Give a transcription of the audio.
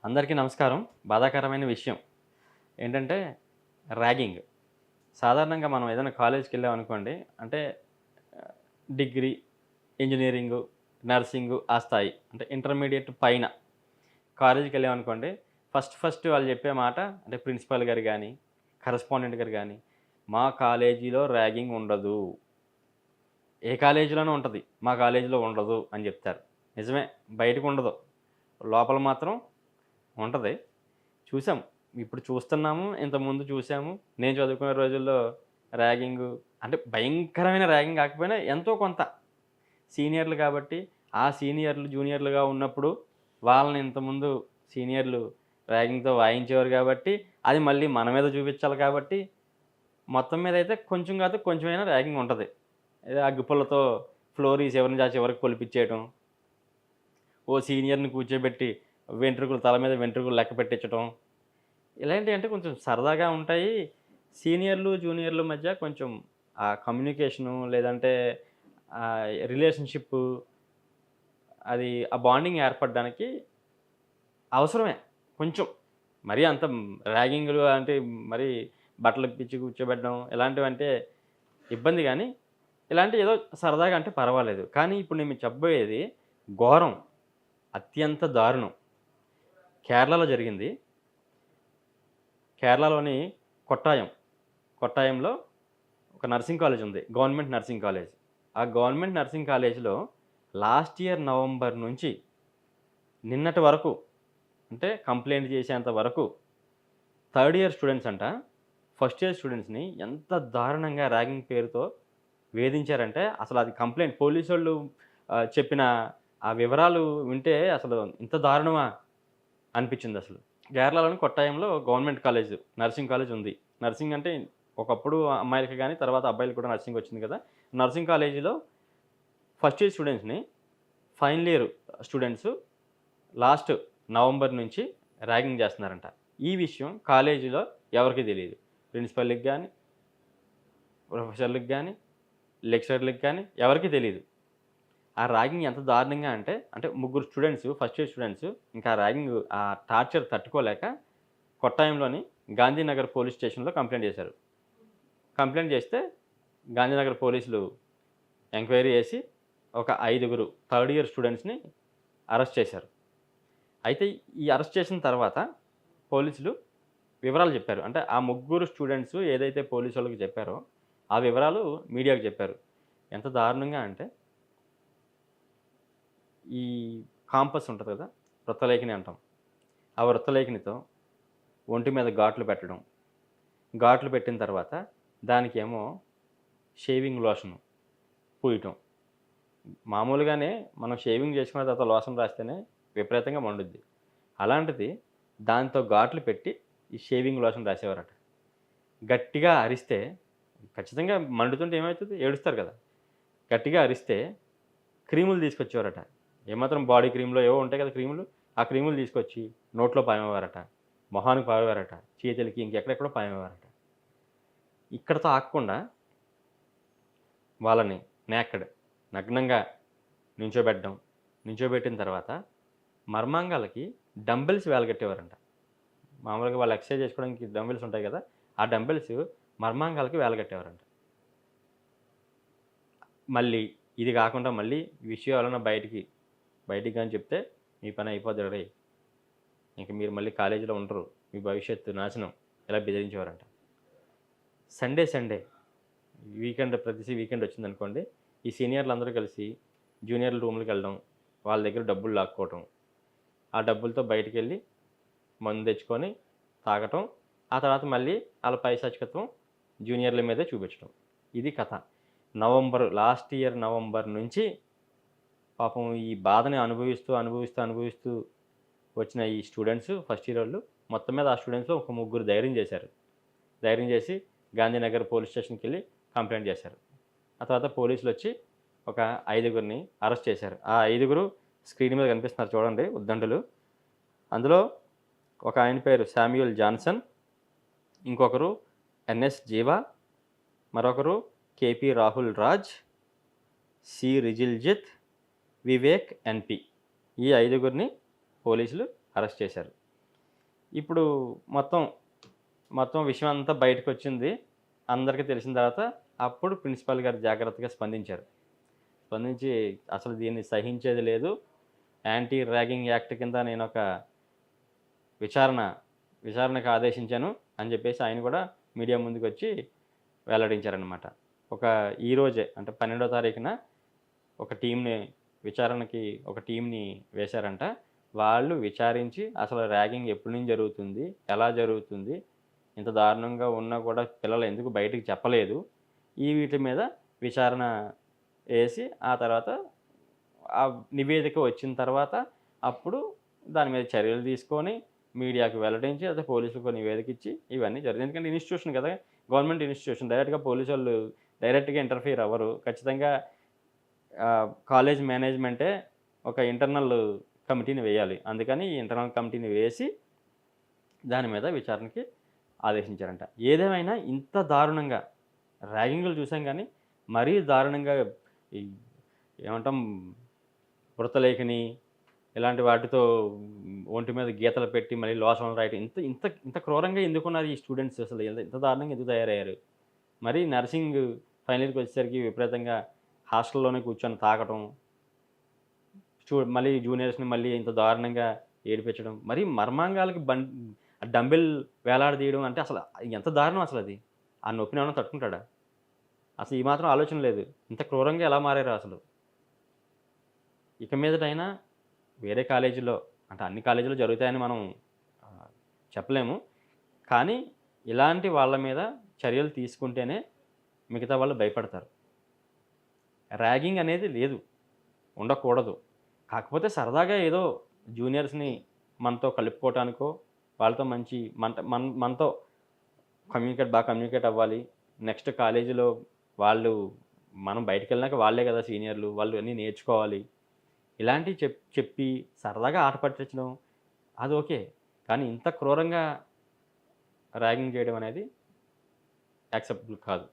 అందరికీ నమస్కారం. బాధాకరమైన విషయం ఏంటంటే ర్యాగింగ్. సాధారణంగా మనం ఏదైనా కాలేజ్‌కెళ్ళామనుకోండి, అంటే ఆహ్, డిగ్రీ, ఇంజినీరింగు, నర్సింగు ఆ స్థాయి. అంటే ఇంటర్మీడియేట్ పైన కాలేజ్‌కెళ్ళామనుకోండి, ఫస్ట్ వాళ్ళు చెప్పే మాట అంటే ప్రిన్సిపల్ గారు గాని, కరెస్పాండెంట్ గారు గాని, "మా కాలేజీలో ర్యాగింగ్ ఉండదు. ఏ కాలేజీలోనూ ఉంటది. మా కాలేజీలో ఉండదు" అని చెప్తారు. నిజమే, బయటకుండదు. లోపల మాత్రం ఉంటది. చూసాం. ఇప్పుడు చూస్తున్నాము. ఇంతకుముందు చూసాము. నేను చదువుకునే రోజుల్లో ర్యాగింగు అంటే భయంకరమైన ర్యాగింగ్ కాకపోయినా ఎంతో కొంత సీనియర్‌లు కాబట్టి, ఆ సీనియర్‌లు జూనియర్‌లుగా ఉన్నప్పుడు వాళ్ళని ఇంతకుముందు సీనియర్‌లు ర్యాగింగ్‌తో వాయించేవారు కాబట్టి, అది మళ్ళీ మన మీద చూపించాలి కాబట్టి, మొత్తం మీదైతే కొంచెం కాదు కొంచెమైనా ర్యాగింగ్ ఉంటది. ఏదో అగ్గిపుల్లతో ఫ్లోర్ ఈ చివరి నుంచి ఆ చివరికి కొలిపిచ్చేయటం. ఓ సీనియర్‌ని కూర్చోబెట్టి తల మీద వెంట్రుకలు లెక్క పెట్టించటం. ఇలాంటియంటే కొంచెం సరదాగా ఉంటాయి. సీనియర్‌లు, జూనియర్‌ల మధ్య కొంచెం ఆ కమ్యూనికేషను లేదంటే రిలేషన్‌షిప్పు అది ఆ బాండింగ్ ఏర్పడడానికి అవసరమే. కొంచెం మరీ అంత ర్యాగింగులు అంటే మరీ బట్టలిప్పించి కూర్చోబెట్టడం ఇలాంటివంటే ఇబ్బంది గానీ, ఇలాంటియి ఏదో సరదాగా అంటే పర్వాలేదు. కానీ ఇప్పుడు నేను మీకు చెప్పబోయేది ఘోరం. అత్యంత దారుణం. కేరళలో జరిగింది. కేరళలోని కొట్టాయం. కొట్టాయంలో ఒక నర్సింగ్ కాలేజ్ ఉంది. Government nursing college. ఆ గవర్నమెంట్ నర్సింగ్ కాలేజ్‌లో లాస్ట్ ఇయర్ నవంబర్ నుంచి నిన్నటి వరకు అంటే కంప్లెయింట్ చేసేంత వరకు థర్డ్ ఇయర్ స్టూడెంట్స్ అంట, ఫస్ట్ ఇయర్ స్టూడెంట్స్‌ని ఎంత దారుణంగా ర్యాగింగ్ పేరుతో వేధించారంటే అసలు అది కంప్లెయింట్ పోలీసోళ్ళు చెప్పిన ఆ వివరాలు వింటే అసలు ఇంత దారుణమా అనిపించిందసలు. కేరళలోని కొట్టాయంలో గవర్నమెంట్ కాలేజ్, నర్సింగ్ కాలేజ్ ఉంది. నర్సింగ్ అంటే ఒకప్పుడు అమ్మాయిలకి గాని, తర్వాత అబ్బాయిలకి కూడా నర్సింగ్ వచ్చింది కదా! నర్సింగ్ కాలేజీలో ఫస్ట్ ఇయర్ స్టూడెంట్స్‌ని final year students last November నుంచి ర్యాగింగ్ చేస్తున్నారంట. ఈ విషయం కాలేజీలో ఎవరికీ తెలీదు. ప్రిన్సిపల్‌కి గాని, ప్రొఫెసర్‌లకి గాని, లెక్చరర్‌లకి గాని ఎవరికీ తెలీదు. ఆ ర్యాగింగ్ ఎంత దారుణంగా అంటే ముగ్గురు స్టూడెంట్స్ ఫస్ట్ ఇయర్ స్టూడెంట్స్ ఇంకా ర్యాగింగ్ ఆ టార్చర్ తట్టుకోలేక కొట్టాయంలోని గాంధీనగర్ పోలీస్ స్టేషన్‌లో కంప్లెయింట్ చేశారు. కంప్లెయింట్ చేస్తే గాంధీనగర్ పోలీసులు ఎంక్వైరీ చేసి ఒక ఐదుగురు థర్డ్ ఇయర్ స్టూడెంట్స్‌ని అరెస్ట్ చేశారు. అయితే ఈ అరెస్ట్ చేసిన తర్వాత పోలీసులు వివరాలు చెప్పారు. అంటే ఆ ముగ్గురు స్టూడెంట్స్ ఏదైతే పోలీసోళ్ళకి చెప్పారో, ఆ వివరాలు మీడియాకి చెప్పారు. ఎంత దారుణంగా అంటే ఈ కాంపస్ ఉంటది కదా! వృత్తలేఖని అంటాం. ఆ వృత్తలేఖనితో ఒంటి మీద ఘాట్లు పెట్టడం. ఘాట్లు పెట్టిన తర్వాత దానికేమో షేవింగ్ లోషన్ పూయటం. మామూలుగానే మనం షేవింగ్ చేసుకున్న తర్వాత లోషన్ రాస్తేనే విపరీతంగా మండుద్ది. అలాంటిది దాంతో ఘాట్లు పెట్టి ఈ షేవింగ్ లోషన్ రాసేవారట. గట్టిగా అరిస్తే ఖచ్చితంగా మండుతుంటే ఏమైతది? ఏడుస్తారు కదా! గట్టిగా అరిస్తే క్రీములు తీసుకొచ్చేవారట. ఏమాత్రం బాడీ క్రీమ్‌లో ఏవో ఉంటాయి కదా క్రీములు. ఆ క్రీములు తీసుకొచ్చి నోట్లో పామేవారట. మొహానికి పామేవారట. చేతులకి ఇంకెక్కడెక్కడో పామేవారట. ఇక్కడితో ఆగకుండా వాళ్ళని నేకెడ్ నగ్నంగా నించోబెట్టడం. నించోబెట్టిన తర్వాత మర్మాంగాలకి డంబెల్స్ వేలగట్టేవారంట. మామూలుగా వాళ్ళు ఎక్సర్సైజ్ చేసుకోవడానికి డంబెల్స్ ఉంటాయి కదా! ఆ డంబెల్స్ మర్మాంగాలకి వేలగట్టేవారంట. మళ్ళీ ఇది కాకుండా మళ్ళీ ఈ విషయం ఎవరైనా బయటికి గాని చెప్తే మీ పని అయిపోద్ది రేయ్! ఇంక మీరు మళ్ళీ కాలేజీలో ఉండరు. మీ భవిష్యత్తు నాశనం. ఇలా బెదిరించేవారంట. సండే ప్రతి వీకెండ్ వచ్చిందనుకోండి, ఈ సీనియర్‌లందరూ కలిసి జూనియర్‌ల రూమ్‌లకెళ్ళడం, వాళ్ళ దగ్గర డబ్బులు లాక్కోవటం. ఆ డబ్బులతో బయటికెళ్ళి మందు తెచ్చుకొని తాగటం. ఆ తర్వాత మళ్ళీ ఆళ్ళ పైశాచికత్వం జూనియర్‌ల మీదే చూపించడం. ఇది కథ. లాస్ట్ ఇయర్ నవంబర్ నుంచి పాపం ఈ బాధని అనుభవిస్తూ వచ్చిన ఈ స్టూడెంట్స్ ఫస్ట్ ఇయరోళ్ళు మొత్తం మీద ఆ స్టూడెంట్స్‌లో ఒక ముగ్గురు ధైర్యం చేశారు. ధైర్యం చేసి గాంధీనగర్ పోలీస్ స్టేషన్‌కెళ్ళి కంప్లెయింట్ చేశారు. ఆ తర్వాత పోలీసులొచ్చి ఒక ఐదుగురిని అరెస్ట్ చేశారు. ఆ ఐదుగురు స్క్రీన్ మీద కనిపిస్తున్నారు చూడండి ఉద్దండులు. అందులో ఒక ఆయన పేరు శామ్యూల్ జాన్సన్, ఇంకొకరు ఎన్ఎస్ జీవా, మరొకరు కేపీ రాహుల్ రాజ్, సి రిజిల్జిత్, వివేక్ ఎన్‌పి. ఈ ఐదుగురిని పోలీసులు అరెస్ట్ చేశారు. ఇప్పుడు మొత్తం, మొత్తం విషయం అంతా బయటకొచ్చింది. అందరికీ తెలిసిన తర్వాత అప్పుడు ప్రిన్సిపల్ గారు జాగ్రత్తగా స్పందించారు. స్పందించి అసలు దీన్ని సహించేది లేదు. యాంటీ ర్యాగింగ్ యాక్ట్ కింద నేనొక విచారణ విచారణకు ఆదేశించాను అని చెప్పేసి ఆయన కూడా మీడియా ముందుకొచ్చి వెల్లడించారనమాట. ఈరోజే అంటే 12వ తారీఖున ఒక టీమ్‌ని విచారణకి ఒక టీమ్‌ని వేశారంట. వాళ్ళు విచారించి అసలు ర్యాగింగ్ ఎప్పటి నుంచి జరుగుతుంది? ఎలా జరుగుతుంది? ఇంత దారుణంగా ఉన్నా కూడా పిల్లలు ఎందుకు బయటికి చెప్పలేదు? వీటి మీద విచారణ ఏసి ఆ తర్వాత ఆ నివేదిక వచ్చిన తర్వాత అప్పుడు దాని మీద చర్యలు తీసుకొని మీడియాకి వెల్లడించి అదే పోలీసులకు నివేదిక ఇచ్చి ఇవన్నీ జరిగాయి. ఎందుకంటే ఇన్‌స్టిట్యూషన్ కదా! గవర్నమెంట్ ఇన్‌స్టిట్యూషన్ డైరెక్ట్‌గా పోలీసోళ్ళు డైరెక్ట్‌గా ఇంటర్ఫియర్ అవ్వరు. ఖచ్చితంగా కాలేజ్ మేనేజ్‌మెంటే ఒక ఇంటర్నల్ కమిటీని వేయాలి. అందుకని ఈ ఇంటర్నల్ కమిటీని వేసి దాని మీద విచారణకి ఆదేశించారంట. ఏదేమైనా ఇంత దారుణంగా ర్యాగింగులు చూసాం గానీ, మరీ దారుణంగా ఈ ఏమంటాం వృత్తలేఖని ఇలాంటి వాటితో ఒంటి మీద గీతలు పెట్టి మళ్ళీ లోషన్లు రాయటం ఇంత ఇంత ఇంత క్రూరంగా ఎందుకున్నారు ఈ స్టూడెంట్స్ అసలు ఇంత దారుణంగా ఎందుకు తయారయ్యారు? మరి నర్సింగ్ ఫైనల్ ఇయర్‌కి వచ్చేసరికి విపరీతంగా హాస్టల్‌లోనే కూర్చొని తాగటం, మళ్ళీ జూనియర్స్‌ని మళ్ళీ ఇంత దారుణంగా ఏడిపించడం, మరి మర్మాంగాలకి డంబెల్ వేలాడదీయడం అంటే అసలు ఎంత దారుణం అసలది. ఆ నొప్పిని ఏమన్నా తట్టుకుంటాడా? అసలు ఈ మాత్రం ఆలోచన లేదు. ఇంత క్రూరంగా ఎలా మారారో అసలు. ఇక మీదటైనా వేరే కాలేజీలో అంటే అన్ని కాలేజీల్లో జరుగుతాయని మనం చెప్పలేము. కానీ ఇలాంటి వాళ్ళ మీద చర్యలు తీసుకుంటేనే మిగతా వాళ్ళు భయపడతారు. ర్యాగింగ్ అనేది లేదు. ఉండకూడదు. కాకపోతే సరదాగా ఏదో జూనియర్స్‌ని మనతో కలుపుకోవటానికో, వాళ్ళతో మంచి మనతో బాగా కమ్యూనికేట్ అవ్వాలి. నెక్స్ట్ కాలేజీలో వాళ్ళు మనం బయటికెళ్ళినాక వాళ్ళే కదా సీనియర్‌లు. వాళ్ళు అన్నీ నేర్చుకోవాలి. ఇలాంటివి చెప్పి సరదాగా ఆట పట్టించడం అది ఓకే. కానీ ఇంత క్రూరంగా ర్యాగింగ్ చేయడం అనేది యాక్సెప్టబుల్ కాదు.